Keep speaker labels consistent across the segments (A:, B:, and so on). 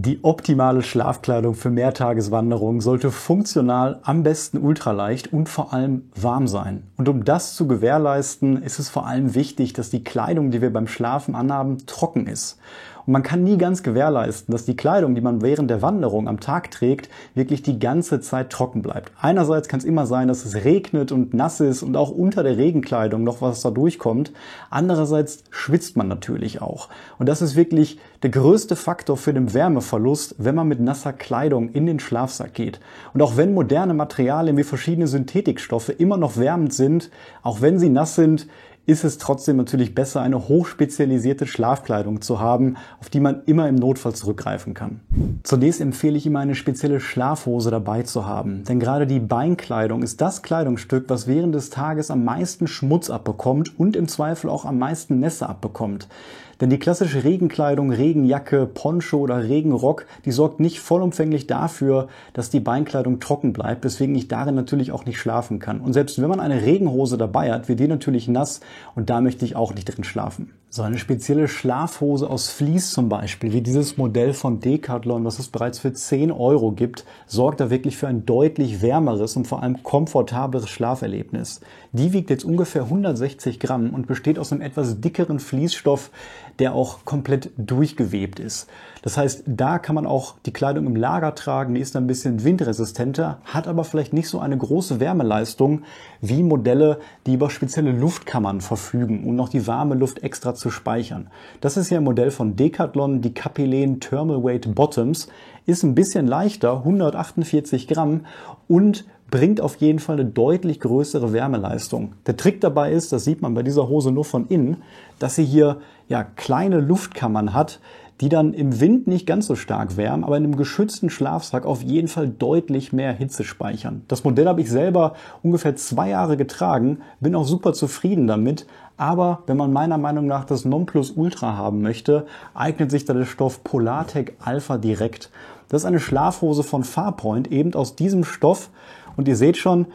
A: Die optimale Schlafkleidung für Mehrtageswanderungen sollte funktional, am besten ultraleicht und vor allem warm sein. Und um das zu gewährleisten, ist es vor allem wichtig, dass die Kleidung, die wir beim Schlafen anhaben, trocken ist. Und man kann nie ganz gewährleisten, dass die Kleidung, die man während der Wanderung am Tag trägt, wirklich die ganze Zeit trocken bleibt. Einerseits kann es immer sein, dass es regnet und nass ist und auch unter der Regenkleidung noch was da durchkommt. Andererseits schwitzt man natürlich auch. Und das ist wirklich der größte Faktor für den Wärmeverlust, wenn man mit nasser Kleidung in den Schlafsack geht. Und auch wenn moderne Materialien wie verschiedene Synthetikstoffe immer noch wärmend sind, auch wenn sie nass sind, ist es trotzdem natürlich besser, eine hochspezialisierte Schlafkleidung zu haben, auf die man immer im Notfall zurückgreifen kann. Zunächst empfehle ich immer, eine spezielle Schlafhose dabei zu haben, denn gerade die Beinkleidung ist das Kleidungsstück, was während des Tages am meisten Schmutz abbekommt und im Zweifel auch am meisten Nässe abbekommt. Denn die klassische Regenkleidung, Regenjacke, Poncho oder Regenrock, die sorgt nicht vollumfänglich dafür, dass die Beinkleidung trocken bleibt, weswegen ich darin natürlich auch nicht schlafen kann. Und selbst wenn man eine Regenhose dabei hat, wird die natürlich nass und da möchte ich auch nicht drin schlafen. So eine spezielle Schlafhose aus Vlies zum Beispiel, wie dieses Modell von Decathlon, was es bereits für 10 € gibt, sorgt da wirklich für ein deutlich wärmeres und vor allem komfortableres Schlaferlebnis. Die wiegt jetzt ungefähr 160 Gramm und besteht aus einem etwas dickeren Vliesstoff, der auch komplett durchgewebt ist. Das heißt, da kann man auch die Kleidung im Lager tragen, die ist ein bisschen windresistenter, hat aber vielleicht nicht so eine große Wärmeleistung wie Modelle, die über spezielle Luftkammern verfügen, um noch die warme Luft extra zu speichern. Das ist ja ein Modell von Decathlon, die Capilene Thermal Weight Bottoms, ist ein bisschen leichter, 148 Gramm und bringt auf jeden Fall eine deutlich größere Wärmeleistung. Der Trick dabei ist, das sieht man bei dieser Hose nur von innen, dass sie hier ja kleine Luftkammern hat, die dann im Wind nicht ganz so stark wärmen, aber in einem geschützten Schlafsack auf jeden Fall deutlich mehr Hitze speichern. Das Modell habe ich selber ungefähr 2 Jahre getragen, bin auch super zufrieden damit, aber wenn man meiner Meinung nach das Nonplusultra haben möchte, eignet sich da der Stoff Polartec Alpha Direct. Das ist eine Schlafhose von Farpoint, eben aus diesem Stoff und ihr seht schon,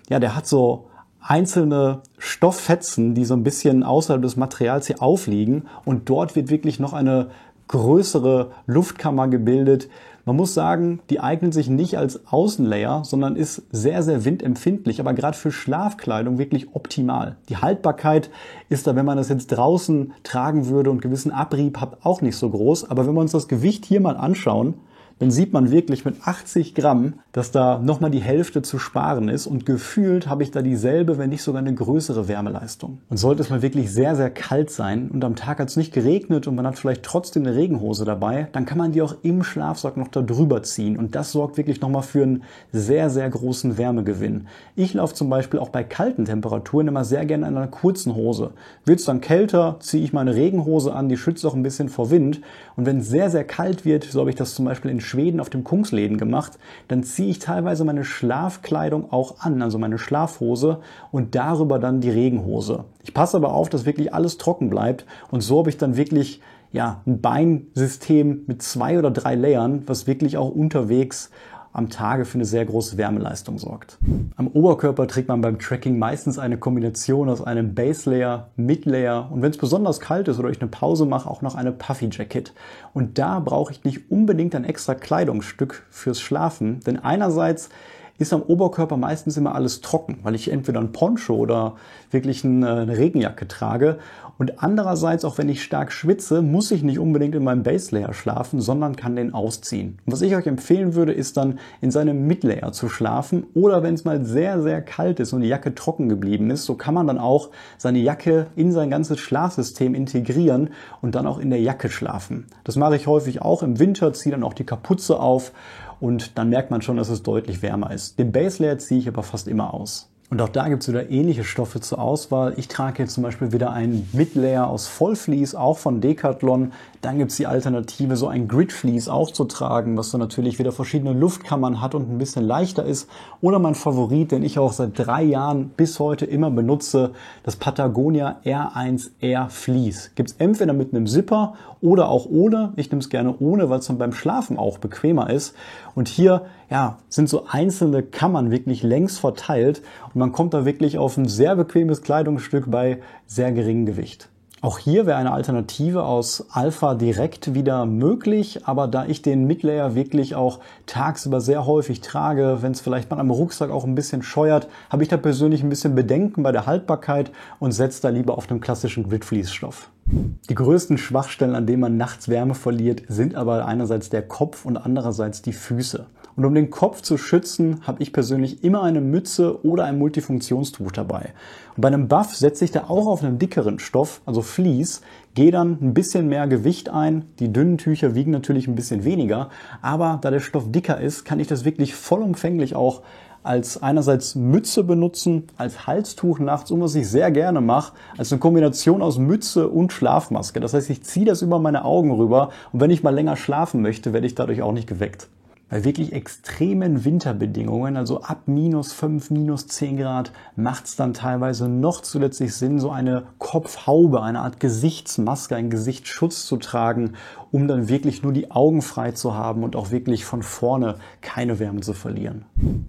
A: ja, der hat so einzelne Stofffetzen, die so ein bisschen außerhalb des Materials hier aufliegen und dort wird wirklich noch eine größere Luftkammer gebildet. Man muss sagen, die eignet sich nicht als Außenlayer, sondern ist sehr, sehr windempfindlich, aber gerade für Schlafkleidung wirklich optimal. Die Haltbarkeit ist da, wenn man das jetzt draußen tragen würde und gewissen Abrieb hat, auch nicht so groß. Aber wenn wir uns das Gewicht hier mal anschauen, dann sieht man wirklich mit 80 Gramm, dass da nochmal die Hälfte zu sparen ist und gefühlt habe ich da dieselbe, wenn nicht sogar eine größere Wärmeleistung. Und sollte es mal wirklich sehr, sehr kalt sein und am Tag hat es nicht geregnet und man hat vielleicht trotzdem eine Regenhose dabei, dann kann man die auch im Schlafsack noch da drüber ziehen und das sorgt wirklich nochmal für einen sehr, sehr großen Wärmegewinn. Ich laufe zum Beispiel auch bei kalten Temperaturen immer sehr gerne in einer kurzen Hose. Wird es dann kälter, ziehe ich meine Regenhose an, die schützt auch ein bisschen vor Wind und wenn es sehr, sehr kalt wird, so habe ich das zum Beispiel in Schweden auf dem Kungsläden gemacht, dann ziehe ich teilweise meine Schlafkleidung auch an, also meine Schlafhose und darüber dann die Regenhose. Ich passe aber auf, dass wirklich alles trocken bleibt und so habe ich dann wirklich ja, ein Beinsystem mit 2 oder 3 Layern, was wirklich auch unterwegs am Tage für eine sehr große Wärmeleistung sorgt. Am Oberkörper trägt man beim Trekking meistens eine Kombination aus einem Base Layer, Mid Layer und wenn es besonders kalt ist oder ich eine Pause mache, auch noch eine Puffy Jacket. Und da brauche ich nicht unbedingt ein extra Kleidungsstück fürs Schlafen, denn einerseits ist am Oberkörper meistens immer alles trocken, weil ich entweder ein Poncho oder wirklich eine Regenjacke trage. Und andererseits, auch wenn ich stark schwitze, muss ich nicht unbedingt in meinem Base Layer schlafen, sondern kann den ausziehen. Und was ich euch empfehlen würde, ist dann in seinem Mid Layer zu schlafen oder wenn es mal sehr, sehr kalt ist und die Jacke trocken geblieben ist, so kann man dann auch seine Jacke in sein ganzes Schlafsystem integrieren und dann auch in der Jacke schlafen. Das mache ich häufig auch im Winter, ziehe dann auch die Kapuze auf und dann merkt man schon, dass es deutlich wärmer ist. Den Base Layer ziehe ich aber fast immer aus. Und auch da gibt es wieder ähnliche Stoffe zur Auswahl. Ich trage jetzt zum Beispiel wieder einen Mid-Layer aus Vollfleece, auch von Decathlon. Dann gibt es die Alternative, so ein Grid-Fleece auch zu tragen, was dann natürlich wieder verschiedene Luftkammern hat und ein bisschen leichter ist. Oder mein Favorit, den ich auch seit 3 Jahren bis heute immer benutze, das Patagonia R1 Air Fleece. Gibt es entweder mit einem Zipper oder auch ohne. Ich nehme es gerne ohne, weil es dann beim Schlafen auch bequemer ist. Und hier ja, sind so einzelne Kammern wirklich längs verteilt und man kommt da wirklich auf ein sehr bequemes Kleidungsstück bei sehr geringem Gewicht. Auch hier wäre eine Alternative aus Alpha Direct wieder möglich, aber da ich den Midlayer wirklich auch tagsüber sehr häufig trage, wenn es vielleicht mal am Rucksack auch ein bisschen scheuert, habe ich da persönlich ein bisschen Bedenken bei der Haltbarkeit und setze da lieber auf den klassischen Grid-Fleece-Stoff. Die größten Schwachstellen, an denen man nachts Wärme verliert, sind aber einerseits der Kopf und andererseits die Füße. Und um den Kopf zu schützen, habe ich persönlich immer eine Mütze oder ein Multifunktionstuch dabei. Und bei einem Buff setze ich da auch auf einen dickeren Stoff, also Fleece, gehe dann ein bisschen mehr Gewicht ein. Die dünnen Tücher wiegen natürlich ein bisschen weniger, aber da der Stoff dicker ist, kann ich das wirklich vollumfänglich auch als einerseits Mütze benutzen, als Halstuch nachts und was ich sehr gerne mache, als eine Kombination aus Mütze und Schlafmaske. Das heißt, ich ziehe das über meine Augen rüber und wenn ich mal länger schlafen möchte, werde ich dadurch auch nicht geweckt. Bei wirklich extremen Winterbedingungen, also ab -5, -10 Grad, macht es dann teilweise noch zusätzlich Sinn, so eine Kopfhaube, eine Art Gesichtsmaske, einen Gesichtsschutz zu tragen, um dann wirklich nur die Augen frei zu haben und auch wirklich von vorne keine Wärme zu verlieren.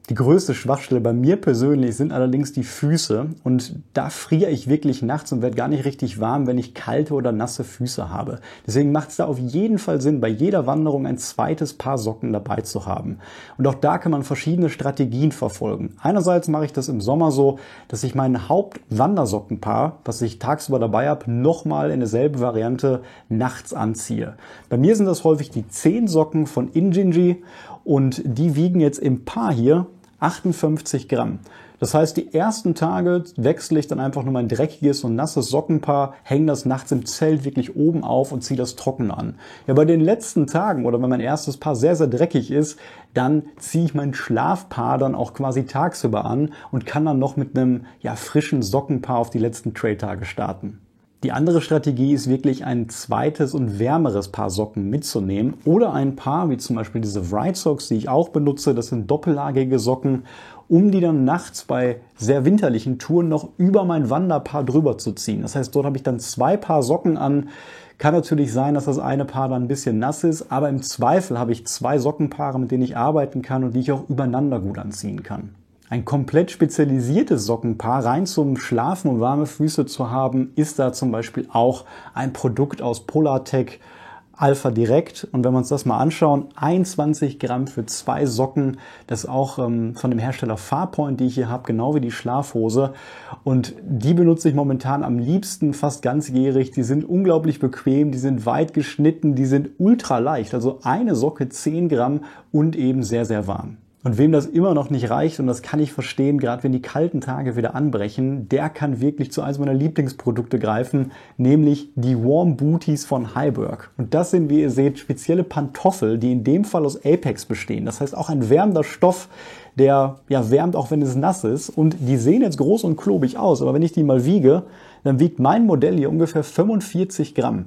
A: Die größte Schwachstelle bei mir persönlich sind allerdings die Füße und da friere ich wirklich nachts und werde gar nicht richtig warm, wenn ich kalte oder nasse Füße habe. Deswegen macht es da auf jeden Fall Sinn, bei jeder Wanderung ein zweites Paar Socken dabei zu haben. Und auch da kann man verschiedene Strategien verfolgen. Einerseits mache ich das im Sommer so, dass ich mein Hauptwandersockenpaar, was ich tagsüber dabei habe, nochmal in derselben Variante nachts anziehe. Bei mir sind das häufig die 10 Socken von Injinji und die wiegen jetzt im Paar hier 58 Gramm. Das heißt, die ersten Tage wechsle ich dann einfach nur mein dreckiges und nasses Sockenpaar, hänge das nachts im Zelt wirklich oben auf und ziehe das trocken an. Ja, bei den letzten Tagen oder wenn mein erstes Paar sehr, sehr dreckig ist, dann ziehe ich mein Schlafpaar dann auch quasi tagsüber an und kann dann noch mit einem frischen Sockenpaar auf die letzten Trailtage starten. Die andere Strategie ist wirklich ein zweites und wärmeres Paar Socken mitzunehmen oder ein Paar, wie zum Beispiel diese Wright Socks, die ich auch benutze, das sind doppellagige Socken, um die dann nachts bei sehr winterlichen Touren noch über mein Wanderpaar drüber zu ziehen. Das heißt, dort habe ich dann 2 Paar Socken an. Kann natürlich sein, dass das eine Paar dann ein bisschen nass ist, aber im Zweifel habe ich 2 Sockenpaare, mit denen ich arbeiten kann und die ich auch übereinander gut anziehen kann. Ein komplett spezialisiertes Sockenpaar rein zum Schlafen und warme Füße zu haben, ist da zum Beispiel auch ein Produkt aus Polartec Alpha Direct. Und wenn wir uns das mal anschauen, 21 Gramm für 2 Socken, das ist auch von dem Hersteller Farpoint, die ich hier habe, genau wie die Schlafhose. Und die benutze ich momentan am liebsten fast ganzjährig. Die sind unglaublich bequem, die sind weit geschnitten, die sind ultra leicht. Also eine Socke 10 Gramm und eben sehr, sehr warm. Und wem das immer noch nicht reicht, und das kann ich verstehen, gerade wenn die kalten Tage wieder anbrechen, der kann wirklich zu eines meiner Lieblingsprodukte greifen, nämlich die Warm Booties von Hyberg. Und das sind, wie ihr seht, spezielle Pantoffel, die in dem Fall aus Apex bestehen. Das heißt auch ein wärmender Stoff, der wärmt, auch wenn es nass ist. Und die sehen jetzt groß und klobig aus, aber wenn ich die mal wiege, dann wiegt mein Modell hier ungefähr 45 Gramm.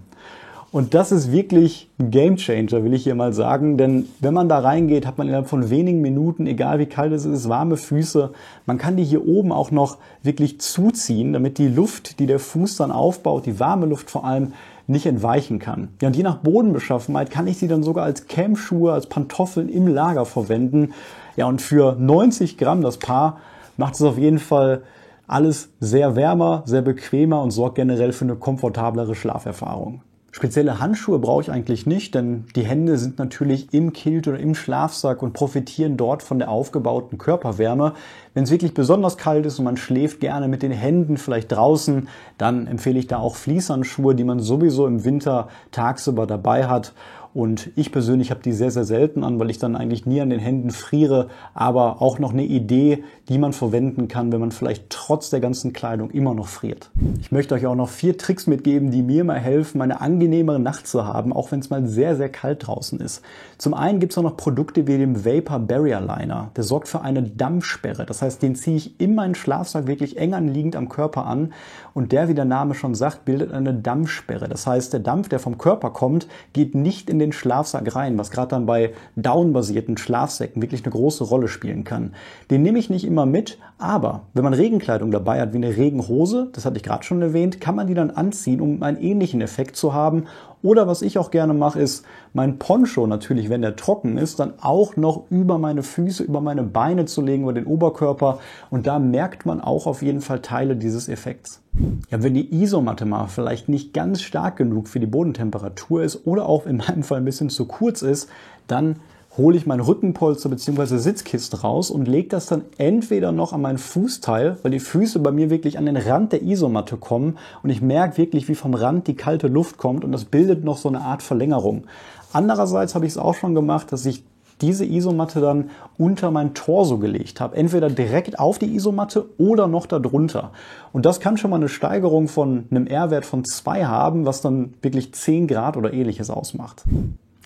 A: Und das ist wirklich ein Gamechanger, will ich hier mal sagen, denn wenn man da reingeht, hat man innerhalb von wenigen Minuten, egal wie kalt es ist, warme Füße. Man kann die hier oben auch noch wirklich zuziehen, damit die Luft, die der Fuß dann aufbaut, die warme Luft vor allem, nicht entweichen kann. Ja, und je nach Bodenbeschaffenheit kann ich sie dann sogar als Campschuhe, als Pantoffeln im Lager verwenden. Ja, und für 90 Gramm das Paar macht es auf jeden Fall alles sehr wärmer, sehr bequemer und sorgt generell für eine komfortablere Schlaferfahrung. Spezielle Handschuhe brauche ich eigentlich nicht, denn die Hände sind natürlich im Kilt oder im Schlafsack und profitieren dort von der aufgebauten Körperwärme. Wenn es wirklich besonders kalt ist und man schläft gerne mit den Händen vielleicht draußen, dann empfehle ich da auch Fließhandschuhe, die man sowieso im Winter tagsüber dabei hat. Und ich persönlich habe die sehr, sehr selten an, weil ich dann eigentlich nie an den Händen friere, aber auch noch eine Idee, die man verwenden kann, wenn man vielleicht trotz der ganzen Kleidung immer noch friert. Ich möchte euch auch noch 4 Tricks mitgeben, die mir mal helfen, eine angenehmere Nacht zu haben, auch wenn es mal sehr, sehr kalt draußen ist. Zum einen gibt es auch noch Produkte wie den Vapor Barrier Liner. Der sorgt für eine Dampfsperre. Das heißt, den ziehe ich in meinen Schlafsack wirklich eng anliegend am Körper an und der, wie der Name schon sagt, bildet eine Dampfsperre. Das heißt, der Dampf, der vom Körper kommt, geht nicht in den Schlafsack rein, was gerade dann bei downbasierten Schlafsäcken wirklich eine große Rolle spielen kann. Den nehme ich nicht immer mit, aber wenn man Regenkleidung dabei hat, wie eine Regenhose, das hatte ich gerade schon erwähnt, kann man die dann anziehen, um einen ähnlichen Effekt zu haben Oder was ich auch gerne mache, ist mein Poncho natürlich, wenn der trocken ist, dann auch noch über meine Füße, über meine Beine zu legen, über den Oberkörper. Und da merkt man auch auf jeden Fall Teile dieses Effekts. Ja, wenn die Isomatte mal vielleicht nicht ganz stark genug für die Bodentemperatur ist oder auch in meinem Fall ein bisschen zu kurz ist, dann hole ich mein Rückenpolster bzw. Sitzkissen raus und lege das dann entweder noch an mein Fußteil, weil die Füße bei mir wirklich an den Rand der Isomatte kommen und ich merke wirklich, wie vom Rand die kalte Luft kommt und das bildet noch so eine Art Verlängerung. Andererseits habe ich es auch schon gemacht, dass ich diese Isomatte dann unter mein Torso gelegt habe. Entweder direkt auf die Isomatte oder noch darunter. Und das kann schon mal eine Steigerung von einem R-Wert von 2 haben, was dann wirklich 10 Grad oder ähnliches ausmacht.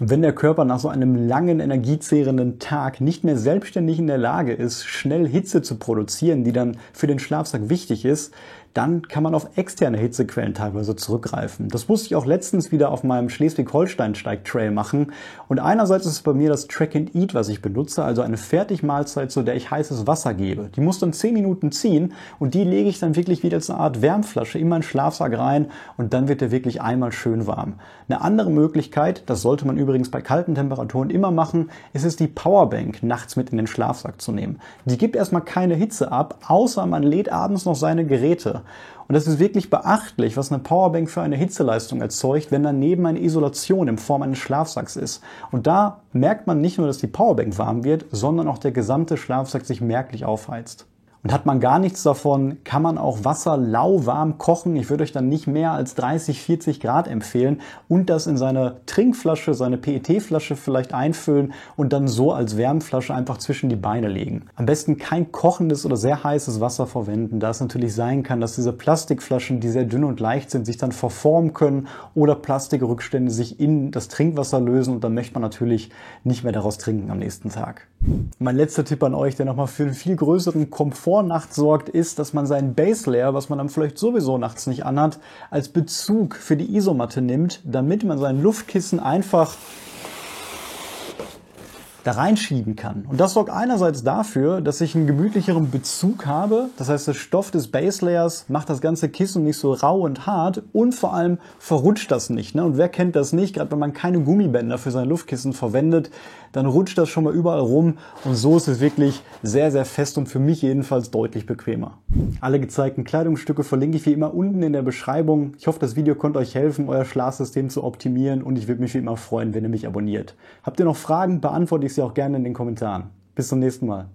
A: Und wenn der Körper nach so einem langen, energiezehrenden Tag nicht mehr selbstständig in der Lage ist, schnell Hitze zu produzieren, die dann für den Schlafsack wichtig ist, dann kann man auf externe Hitzequellen teilweise zurückgreifen. Das musste ich auch letztens wieder auf meinem Schleswig-Holstein-Steig-Trail machen. Und einerseits ist es bei mir das Track and Eat, was ich benutze, also eine Fertigmahlzeit, zu der ich heißes Wasser gebe. Die muss dann 10 Minuten ziehen und die lege ich dann wirklich wieder als eine Art Wärmflasche in meinen Schlafsack rein und dann wird der wirklich einmal schön warm. Eine andere Möglichkeit, das sollte man übrigens bei kalten Temperaturen immer machen, ist es die Powerbank nachts mit in den Schlafsack zu nehmen. Die gibt erstmal keine Hitze ab, außer man lädt abends noch seine Geräte. Und das ist wirklich beachtlich, was eine Powerbank für eine Hitzeleistung erzeugt, wenn daneben eine Isolation in Form eines Schlafsacks ist. Und da merkt man nicht nur, dass die Powerbank warm wird, sondern auch der gesamte Schlafsack sich merklich aufheizt. Und hat man gar nichts davon, kann man auch Wasser lauwarm kochen. Ich würde euch dann nicht mehr als 30, 40 Grad empfehlen und das in seine Trinkflasche, seine PET-Flasche vielleicht einfüllen und dann so als Wärmflasche einfach zwischen die Beine legen. Am besten kein kochendes oder sehr heißes Wasser verwenden, da es natürlich sein kann, dass diese Plastikflaschen, die sehr dünn und leicht sind, sich dann verformen können oder Plastikrückstände sich in das Trinkwasser lösen und dann möchte man natürlich nicht mehr daraus trinken am nächsten Tag. Mein letzter Tipp an euch, der nochmal für einen viel größeren Komfort nachts sorgt, ist, dass man seinen Base Layer, was man dann vielleicht sowieso nachts nicht anhat, als Bezug für die Isomatte nimmt, damit man sein Luftkissen einfach da reinschieben kann. Und das sorgt einerseits dafür, dass ich einen gemütlicheren Bezug habe. Das heißt, der Stoff des Base Layers macht das ganze Kissen nicht so rau und hart und vor allem verrutscht das nicht. Und wer kennt das nicht? Gerade wenn man keine Gummibänder für sein Luftkissen verwendet, dann rutscht das schon mal überall rum und so ist es wirklich sehr, sehr fest und für mich jedenfalls deutlich bequemer. Alle gezeigten Kleidungsstücke verlinke ich wie immer unten in der Beschreibung. Ich hoffe, das Video konnte euch helfen, euer Schlafsystem zu optimieren und ich würde mich wie immer freuen, wenn ihr mich abonniert. Habt ihr noch Fragen, beantworte ich sie auch gerne in den Kommentaren. Bis zum nächsten Mal.